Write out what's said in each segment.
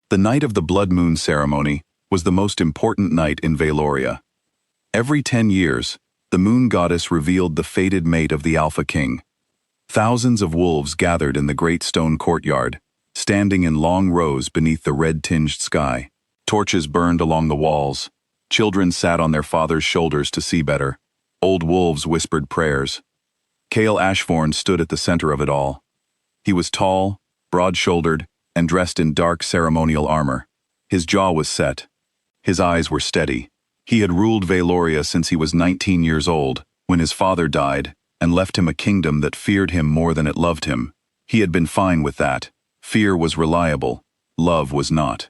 The night of the blood moon ceremony was the most important night in Valoria. Every 10 years, the moon goddess revealed the fated mate of the Alpha King. Thousands of wolves gathered in the great stone courtyard, standing in long rows beneath the red-tinged sky. Torches burned along the walls. Children sat on their fathers' shoulders to see better. Old wolves whispered prayers. Cale Ashforn stood at the center of it all. He was tall, broad-shouldered, and dressed in dark ceremonial armor. His jaw was set. His eyes were steady. He had ruled Valoria since he was 19 years old, when his father died, and left him a kingdom that feared him more than it loved him. He had been fine with that. Fear was reliable. Love was not.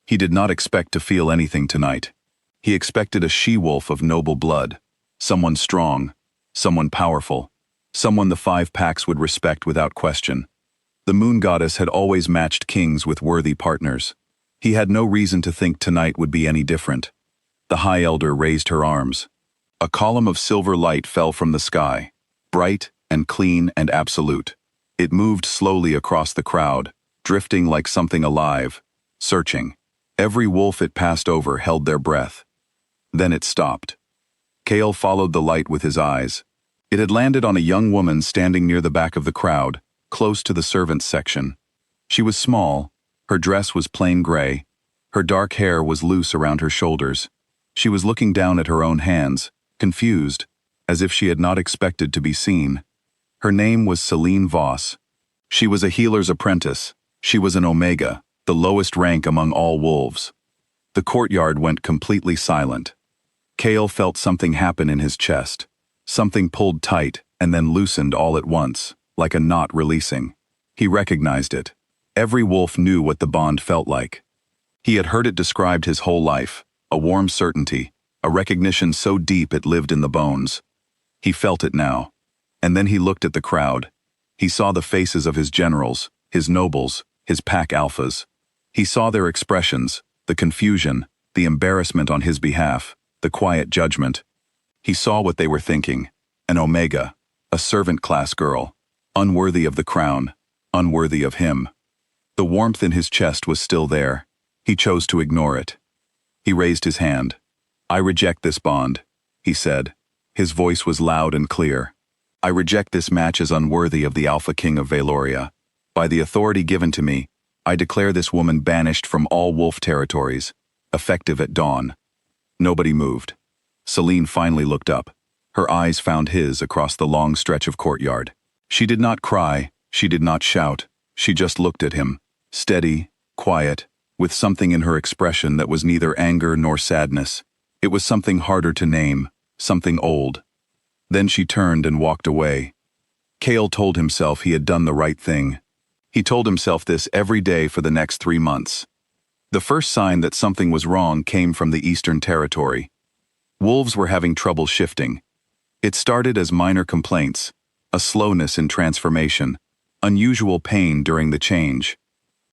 He did not expect to feel anything tonight. He expected a she-wolf of noble blood, someone strong, someone powerful, someone the 5 packs would respect without question. The moon goddess had always matched kings with worthy partners. He had no reason to think tonight would be any different. The High Elder raised her arms. A column of silver light fell from the sky, bright and clean and absolute. It moved slowly across the crowd, drifting like something alive, searching. Every wolf it passed over held their breath. Then it stopped. Cale followed the light with his eyes. It had landed on a young woman standing near the back of the crowd, close to the servants' section. She was small. Her dress was plain gray. Her dark hair was loose around her shoulders. She was looking down at her own hands, confused, as if she had not expected to be seen. Her name was Celine Voss. She was a healer's apprentice. She was an Omega, the lowest rank among all wolves. The courtyard went completely silent. Cale felt something happen in his chest. Something pulled tight and then loosened all at once, like a knot releasing. He recognized it. Every wolf knew what the bond felt like. He had heard it described his whole life, a warm certainty, a recognition so deep it lived in the bones. He felt it now. And then he looked at the crowd. He saw the faces of his generals, his nobles, his pack alphas. He saw their expressions, the confusion, the embarrassment on his behalf, the quiet judgment. He saw what they were thinking. An Omega, a servant-class girl, unworthy of the crown, unworthy of him. The warmth in his chest was still there. He chose to ignore it. He raised his hand. "I reject this bond," he said. His voice was loud and clear. "I reject this match as unworthy of the Alpha King of Valoria. By the authority given to me, I declare this woman banished from all wolf territories, effective at dawn." Nobody moved. Celine finally looked up. Her eyes found his across the long stretch of courtyard. She did not cry, she did not shout, she just looked at him, steady, quiet, with something in her expression that was neither anger nor sadness. It was something harder to name, something old. Then she turned and walked away. Cale told himself he had done the right thing. He told himself this every day for the next 3 months. The first sign that something was wrong came from the Eastern Territory. Wolves were having trouble shifting. It started as minor complaints, a slowness in transformation, unusual pain during the change.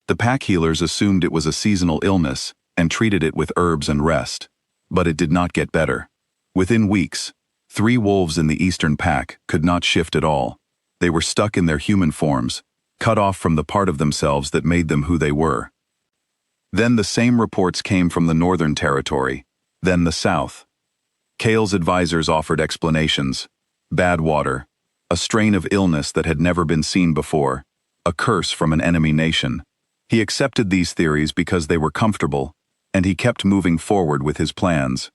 The pack healers assumed it was a seasonal illness and treated it with herbs and rest. But it did not get better. Within weeks, 3 wolves in the Eastern pack could not shift at all. They were stuck in their human forms, cut off from the part of themselves that made them who they were. Then the same reports came from the Northern Territory, then the South. Cale's advisors offered explanations. Bad water, a strain of illness that had never been seen before, a curse from an enemy nation. He accepted these theories because they were comfortable, and he kept moving forward with his plans.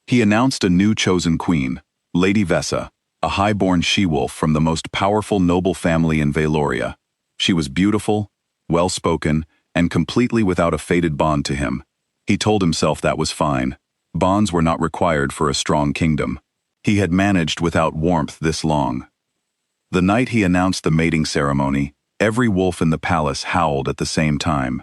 He announced a new chosen queen, Lady Vessa, a high-born she-wolf from the most powerful noble family in Valoria. She was beautiful, well-spoken, and completely without a fated bond to him. He told himself that was fine. Bonds were not required for a strong kingdom. He had managed without warmth this long. The night he announced the mating ceremony, every wolf in the palace howled at the same time.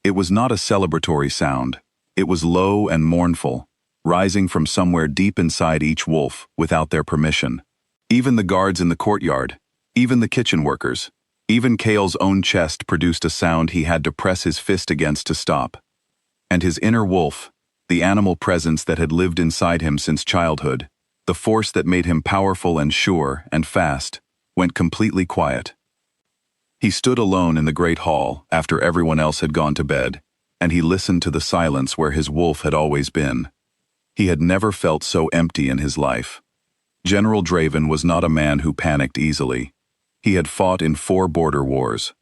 It was not a celebratory sound. It was low and mournful, rising from somewhere deep inside each wolf without their permission. Even the guards in the courtyard, even the kitchen workers, even Cale's own chest produced a sound he had to press his fist against to stop. And his inner wolf, the animal presence that had lived inside him since childhood, the force that made him powerful and sure and fast, went completely quiet. He stood alone in the great hall after everyone else had gone to bed, and he listened to the silence where his wolf had always been. He had never felt so empty in his life. General Draven was not a man who panicked easily. He had fought in 4 border wars.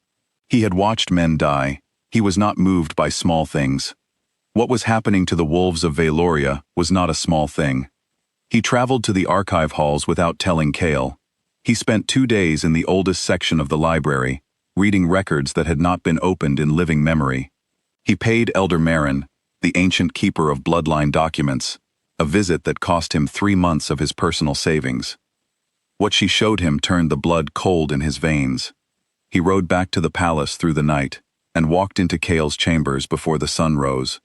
He had watched men die. He was not moved by small things. What was happening to the wolves of Valoria was not a small thing. He traveled to the archive halls without telling Kale. He spent 2 days in the oldest section of the library, reading records that had not been opened in living memory. He paid Elder Marin, the ancient keeper of Bloodline documents, a visit that cost him 3 months of his personal savings. What she showed him turned the blood cold in his veins. He rode back to the palace through the night and walked into Kale's chambers before the sun rose.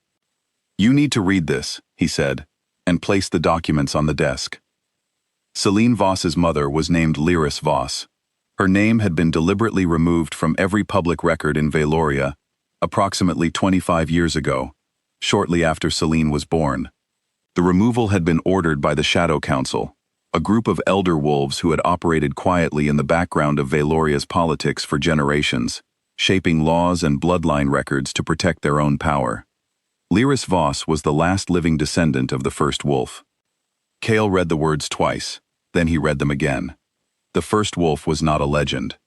"You need to read this," he said, and placed the documents on the desk. Celine Voss's mother was named Lyris Voss. Her name had been deliberately removed from every public record in Valoria approximately 25 years ago, shortly after Celine was born. The removal had been ordered by the Shadow Council, a group of elder wolves who had operated quietly in the background of Valoria's politics for generations, shaping laws and bloodline records to protect their own power. Lyris Voss was the last living descendant of the first wolf. Kale read the words twice, then he read them again. The first wolf was not a legend.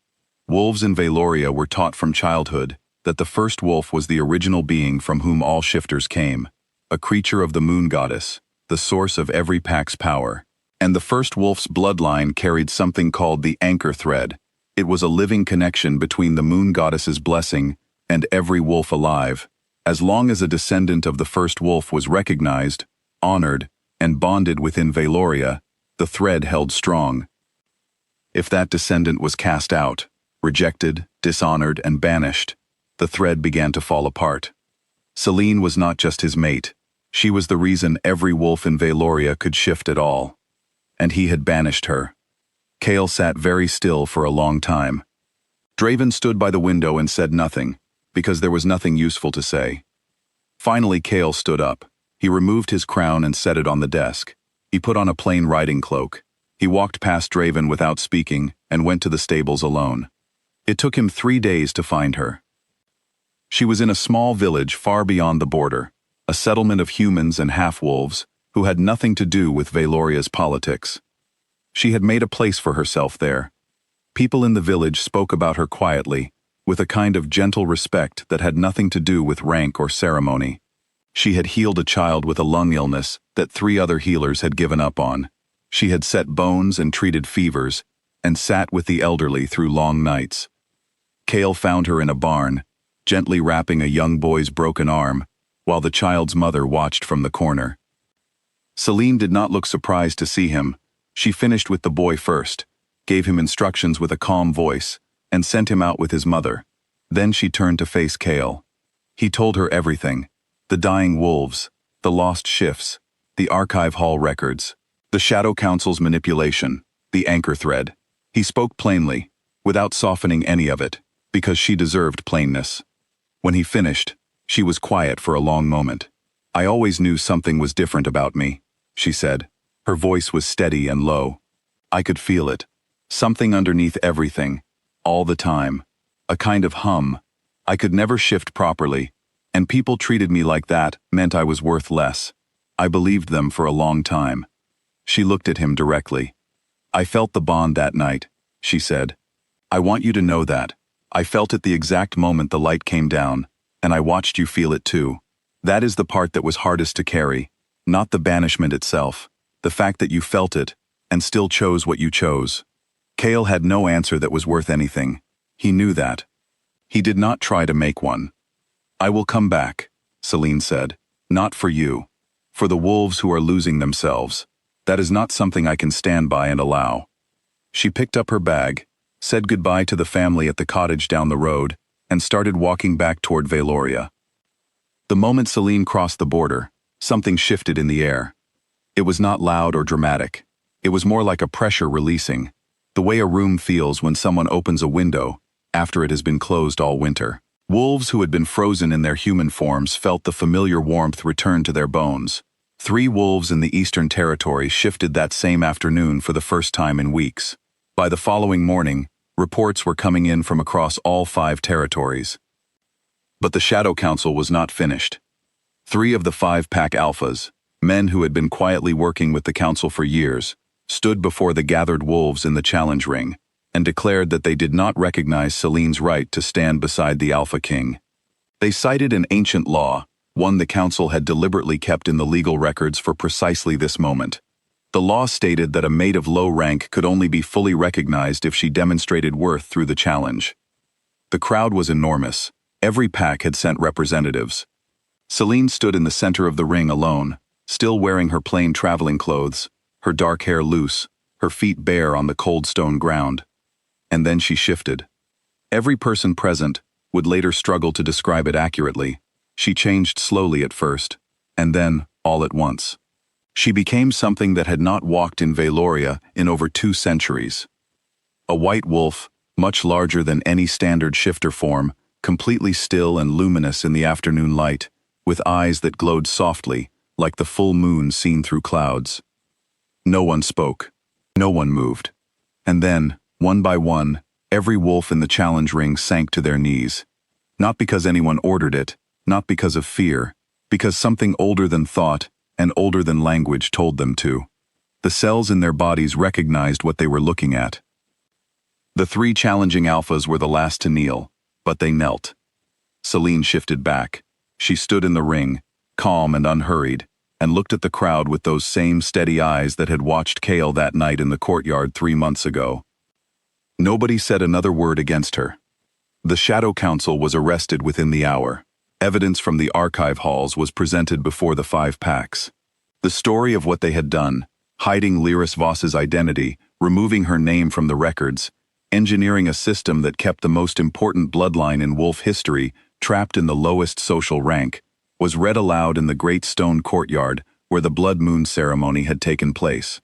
Wolves in Valoria were taught from childhood that the first wolf was the original being from whom all shifters came, a creature of the moon goddess, the source of every pack's power. And the first wolf's bloodline carried something called the anchor thread. It was a living connection between the moon goddess's blessing and every wolf alive. As long as a descendant of the first wolf was recognized, honored, and bonded within Valoria, the thread held strong. If that descendant was cast out, rejected, dishonored, and banished, the thread began to fall apart. Celine was not just his mate. She was the reason every wolf in Valoria could shift at all. And he had banished her. Kale sat very still for a long time. Draven stood by the window and said nothing, because there was nothing useful to say. Finally, Kale stood up. He removed his crown and set it on the desk. He put on a plain riding cloak. He walked past Draven without speaking and went to the stables alone. It took him 3 days to find her. She was in a small village far beyond the border, a settlement of humans and half-wolves who had nothing to do with Valoria's politics. She had made a place for herself there. People in the village spoke about her quietly, with a kind of gentle respect that had nothing to do with rank or ceremony. She had healed a child with a lung illness that 3 other healers had given up on. She had set bones and treated fevers, and sat with the elderly through long nights. Kale found her in a barn, gently wrapping a young boy's broken arm, while the child's mother watched from the corner. Celine did not look surprised to see him. She finished with the boy first, gave him instructions with a calm voice, and sent him out with his mother. Then she turned to face Kale. He told her everything: the dying wolves, the lost shifts, the archive hall records, the Shadow Council's manipulation, the anchor thread. He spoke plainly, without softening any of it, because she deserved plainness. When he finished, she was quiet for a long moment. "I always knew something was different about me," she said. Her voice was steady and low. I could feel it. Something underneath everything, all the time. A kind of hum. I could never shift properly, and people treated me like that meant I was worth less. I believed them for a long time. She looked at him directly. "I felt the bond that night," she said. "I want you to know that. I felt it the exact moment the light came down, and I watched you feel it too. That is the part that was hardest to carry, not the banishment itself, the fact that you felt it, and still chose what you chose." Kale had no answer that was worth anything. He knew that. He did not try to make one. "I will come back," Celine said. "Not for you. For the wolves who are losing themselves. That is not something I can stand by and allow." She picked up her bag, said goodbye to the family at the cottage down the road, and started walking back toward Valoria. The moment Celine crossed the border, something shifted in the air. It was not loud or dramatic. It was more like a pressure releasing, the way a room feels when someone opens a window after it has been closed all winter. Wolves who had been frozen in their human forms felt the familiar warmth return to their bones. 3 wolves in the Eastern Territory shifted that same afternoon for the first time in weeks. By the following morning, Reports were coming in from across all 5 territories. But the Shadow Council was not finished. 3 of the 5-pack alphas, men who had been quietly working with the council for years, stood before the gathered wolves in the challenge ring and declared that they did not recognize Celine's right to stand beside the Alpha King. They cited an ancient law, one the council had deliberately kept in the legal records for precisely this moment. The law stated that a mate of low rank could only be fully recognized if she demonstrated worth through the challenge. The crowd was enormous. Every pack had sent representatives. Celine stood in the center of the ring alone, still wearing her plain traveling clothes, her dark hair loose, her feet bare on the cold stone ground. And then she shifted. Every person present would later struggle to describe it accurately. She changed slowly at first, and then, all at once. She became something that had not walked in Valoria in over 2 centuries. A white wolf, much larger than any standard shifter form, completely still and luminous in the afternoon light, with eyes that glowed softly, like the full moon seen through clouds. No one spoke. No one moved. And then, one by one, every wolf in the challenge ring sank to their knees. Not because anyone ordered it, not because of fear, because something older than thought and older than language told them to. The cells in their bodies recognized what they were looking at. The 3 challenging alphas were the last to kneel, but they knelt. Celine shifted back. She stood in the ring, calm and unhurried, and looked at the crowd with those same steady eyes that had watched Kale that night in the courtyard 3 months ago. Nobody said another word against her. The Shadow Council was arrested within the hour. Evidence from the archive halls was presented before the 5 packs. The story of what they had done, hiding Lyris Voss's identity, removing her name from the records, engineering a system that kept the most important bloodline in wolf history trapped in the lowest social rank, was read aloud in the great stone courtyard where the blood moon ceremony had taken place.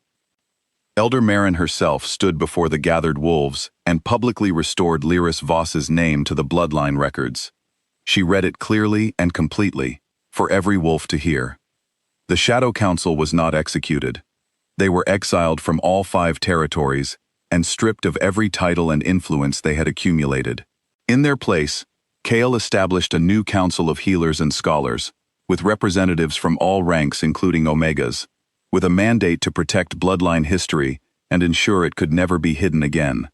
Elder Marin herself stood before the gathered wolves and publicly restored Lyris Voss's name to the bloodline records. She read it clearly and completely, for every wolf to hear. The Shadow Council was not executed. They were exiled from all 5 territories and stripped of every title and influence they had accumulated. In their place, Kale established a new council of healers and scholars, with representatives from all ranks including Omegas, with a mandate to protect bloodline history and ensure it could never be hidden again.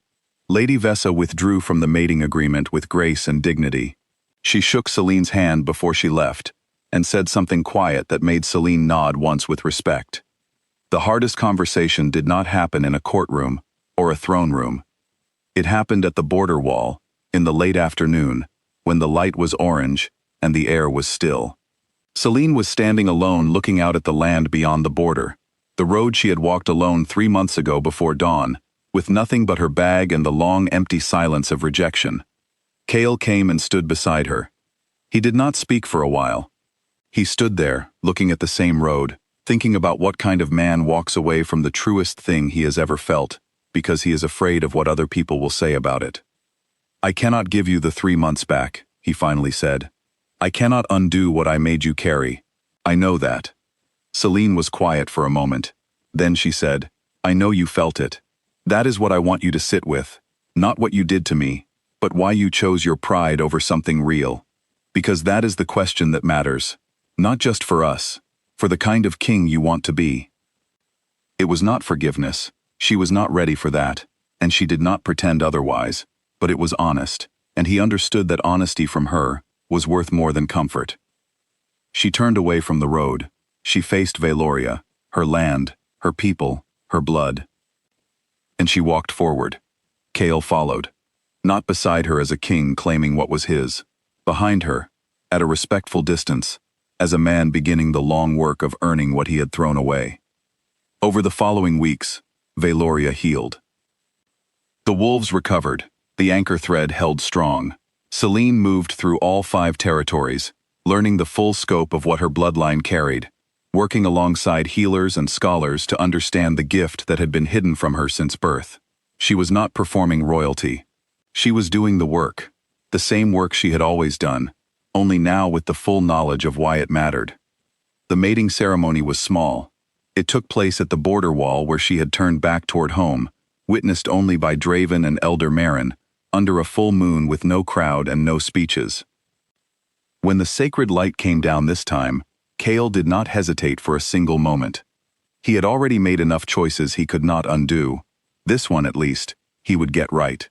Lady Vessa withdrew from the mating agreement with grace and dignity. She shook Celine's hand before she left, and said something quiet that made Celine nod once with respect. The hardest conversation did not happen in a courtroom or a throne room. It happened at the border wall, in the late afternoon, when the light was orange and the air was still. Celine was standing alone looking out at the land beyond the border, the road she had walked alone 3 months ago before dawn, with nothing but her bag and the long empty silence of rejection. Kale came and stood beside her. He did not speak for a while. He stood there, looking at the same road, thinking about what kind of man walks away from the truest thing he has ever felt, because he is afraid of what other people will say about it. "I cannot give you the 3 months back," he finally said. "I cannot undo what I made you carry. I know that." Celine was quiet for a moment. Then she said, "I know you felt it. That is what I want you to sit with. Not what you did to me, but why you chose your pride over something real. Because that is the question that matters. Not just for us, for the kind of king you want to be." It was not forgiveness. She was not ready for that, and she did not pretend otherwise, but it was honest, and he understood that honesty from her was worth more than comfort. She turned away from the road. She faced Valoria, her land, her people, her blood. And she walked forward. Kale followed. Not beside her as a king claiming what was his. Behind her, at a respectful distance, as a man beginning the long work of earning what he had thrown away. Over the following weeks, Valoria healed. The wolves recovered. The anchor thread held strong. Celine moved through all 5 territories, learning the full scope of what her bloodline carried, working alongside healers and scholars to understand the gift that had been hidden from her since birth. She was not performing royalty. She was doing the work, the same work she had always done, only now with the full knowledge of why it mattered. The mating ceremony was small. It took place at the border wall where she had turned back toward home, witnessed only by Draven and Elder Maren, under a full moon with no crowd and no speeches. When the sacred light came down this time, Kael did not hesitate for a single moment. He had already made enough choices he could not undo. This one, at least, he would get right.